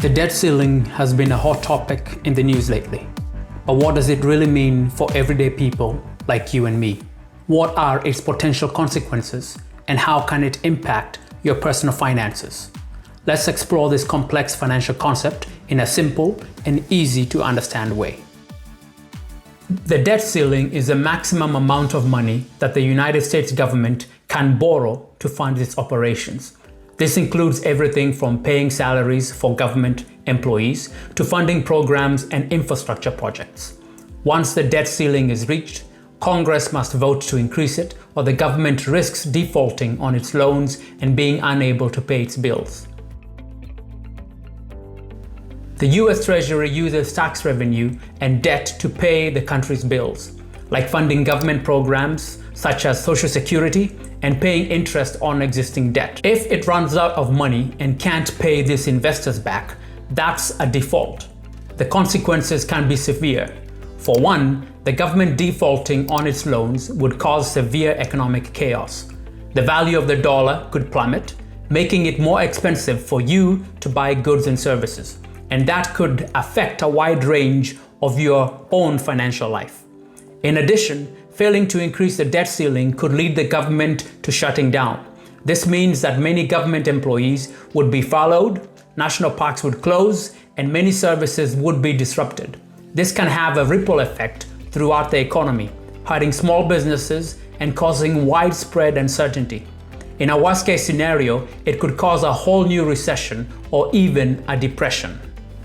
The debt ceiling has been a hot topic in the news lately. But what does it really mean for everyday people like you and me? What are its potential consequences and how can it impact your personal finances? Let's explore this complex financial concept in a simple and easy to understand way. The debt ceiling is the maximum amount of money that the United States government can borrow to fund its operations. This includes everything from paying salaries for government employees to funding programs and infrastructure projects. Once the debt ceiling is reached, Congress must vote to increase it, or the government risks defaulting on its loans and being unable to pay its bills. The US Treasury uses tax revenue and debt to pay the country's bills, like funding government programs such as Social Security and paying interest on existing debt. If it runs out of money and can't pay these investors back, that's a default. The consequences can be severe. For one, the government defaulting on its loans would cause severe economic chaos. The value of the dollar could plummet, making it more expensive for you to buy goods and services. And that could affect a wide range of your own financial life. In addition, failing to increase the debt ceiling could lead the government to shutting down. This means that many government employees would be furloughed, national parks would close, and many services would be disrupted. This can have a ripple effect throughout the economy, hurting small businesses and causing widespread uncertainty. In a worst-case scenario, it could cause a whole new recession or even a depression.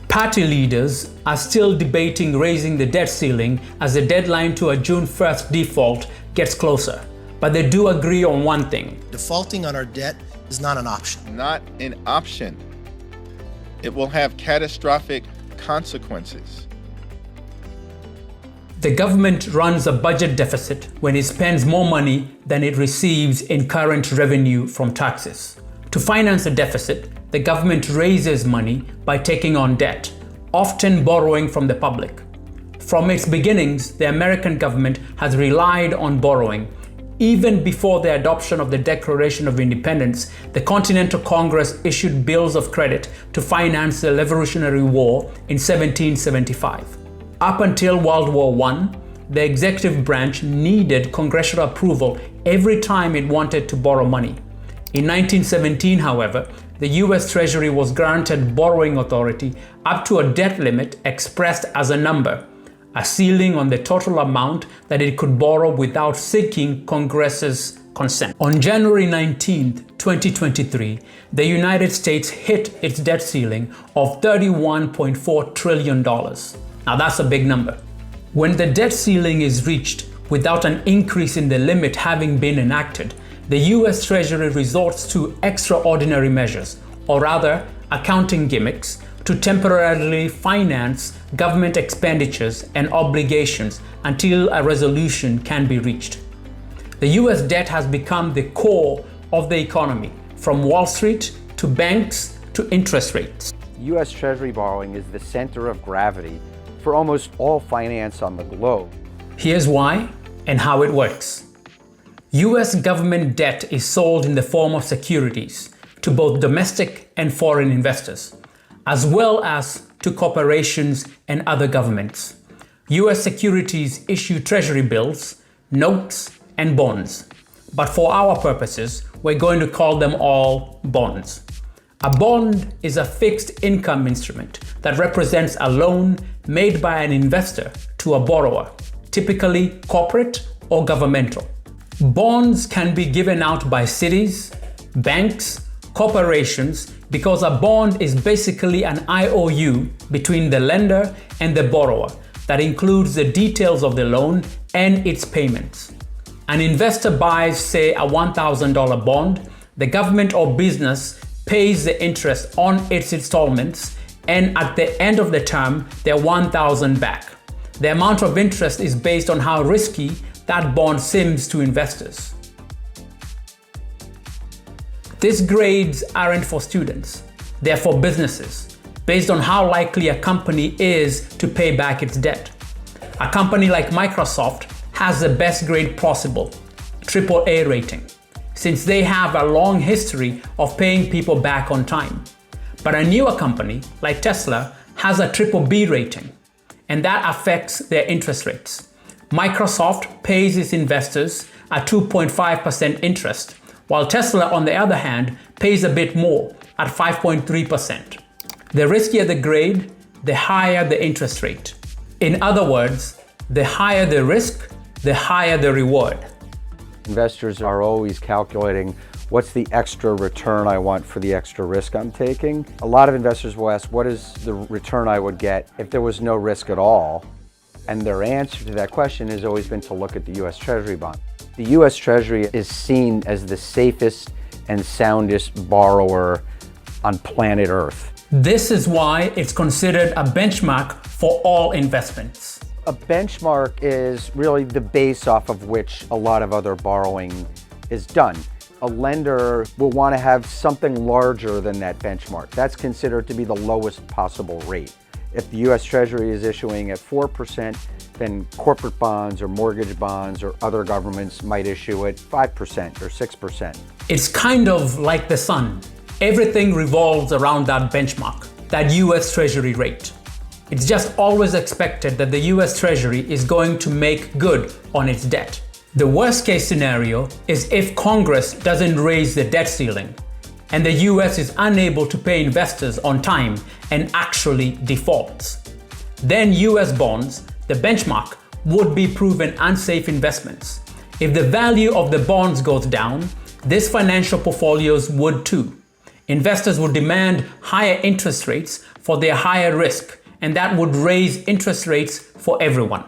Party leaders are still debating raising the debt ceiling as the deadline to a June 1st default gets closer. But they do agree on one thing. Defaulting on our debt is not an option. Not an option. It will have catastrophic consequences. The government runs a budget deficit when it spends more money than it receives in current revenue from taxes. To finance the deficit, the government raises money by taking on debt, often borrowing from the public. From its beginnings, the American government has relied on borrowing. Even before the adoption of the Declaration of Independence, the Continental Congress issued bills of credit to finance the Revolutionary War in 1775. Up until World War I, the executive branch needed congressional approval every time it wanted to borrow money. In 1917, however, the US Treasury was granted borrowing authority up to a debt limit expressed as a number, a ceiling on the total amount that it could borrow without seeking Congress's consent. On January 19, 2023, the United States hit its debt ceiling of $31.4 trillion. Now that's a big number. When the debt ceiling is reached without an increase in the limit having been enacted, the US Treasury resorts to extraordinary measures, or rather, accounting gimmicks, to temporarily finance government expenditures and obligations until a resolution can be reached. The US debt has become the core of the economy, from Wall Street to banks to interest rates. US Treasury borrowing is the center of gravity for almost all finance on the globe. Here's why and how it works. US government debt is sold in the form of securities to both domestic and foreign investors, as well as to corporations and other governments. US securities issue treasury bills, notes, and bonds. But for our purposes, we're going to call them all bonds. A bond is a fixed income instrument that represents a loan made by an investor to a borrower, typically corporate or governmental. Bonds can be given out by cities, banks, corporations, because a bond is basically an IOU between the lender and the borrower that includes the details of the loan and its payments. An investor buys, say, a $1,000 bond, the government or business pays the interest on its installments, and at the end of the term, they're $1,000 back. The amount of interest is based on how risky that bond seems to investors. These grades aren't for students, they're for businesses, based on how likely a company is to pay back its debt. A company like Microsoft has the best grade possible, AAA rating, since they have a long history of paying people back on time. But a newer company like Tesla has a BBB rating, and that affects their interest rates. Microsoft pays its investors a 2.5% interest, while Tesla, on the other hand, pays a bit more at 5.3%. The riskier the grade, the higher the interest rate. In other words, the higher the risk, the higher the reward. Investors are always calculating what's the extra return I want for the extra risk I'm taking. A lot of investors will ask, what is the return I would get if there was no risk at all? And their answer to that question has always been to look at the US Treasury bond. The US Treasury is seen as the safest and soundest borrower on planet Earth. This is why it's considered a benchmark for all investments. A benchmark is really the base off of which a lot of other borrowing is done. A lender will want to have something larger than that benchmark. That's considered to be the lowest possible rate. If the US Treasury is issuing at 4%, then corporate bonds or mortgage bonds or other governments might issue at 5% or 6%. It's kind of like the sun. Everything revolves around that benchmark, that US Treasury rate. It's just always expected that the US Treasury is going to make good on its debt. The worst case scenario is if Congress doesn't raise the debt ceiling and the US is unable to pay investors on time and actually defaults. Then US bonds, the benchmark, would be proven unsafe investments. If the value of the bonds goes down, these financial portfolios would too. Investors would demand higher interest rates for their higher risk, and that would raise interest rates for everyone.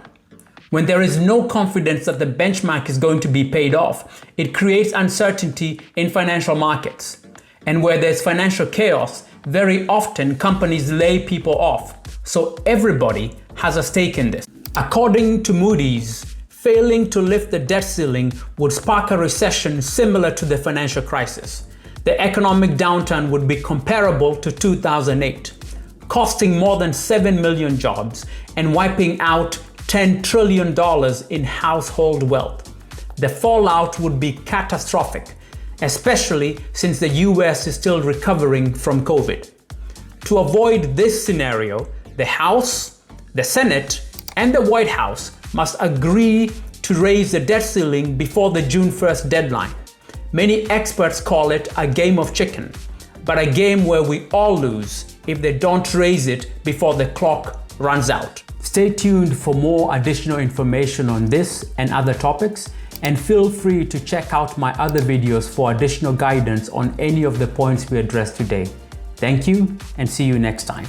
When there is no confidence that the benchmark is going to be paid off, it creates uncertainty in financial markets. And where there's financial chaos, very often companies lay people off. So everybody has a stake in this. According to Moody's, failing to lift the debt ceiling would spark a recession similar to the financial crisis. The economic downturn would be comparable to 2008, costing more than 7 million jobs and wiping out $10 trillion in household wealth. The fallout would be catastrophic, especially since the US is still recovering from COVID. To avoid this scenario, the House, the Senate, and the White House must agree to raise the debt ceiling before the June 1st deadline. Many experts call it a game of chicken, but a game where we all lose if they don't raise it before the clock runs out. Stay tuned for more additional information on this and other topics, and feel free to check out my other videos for additional guidance on any of the points we addressed today. Thank you, and see you next time.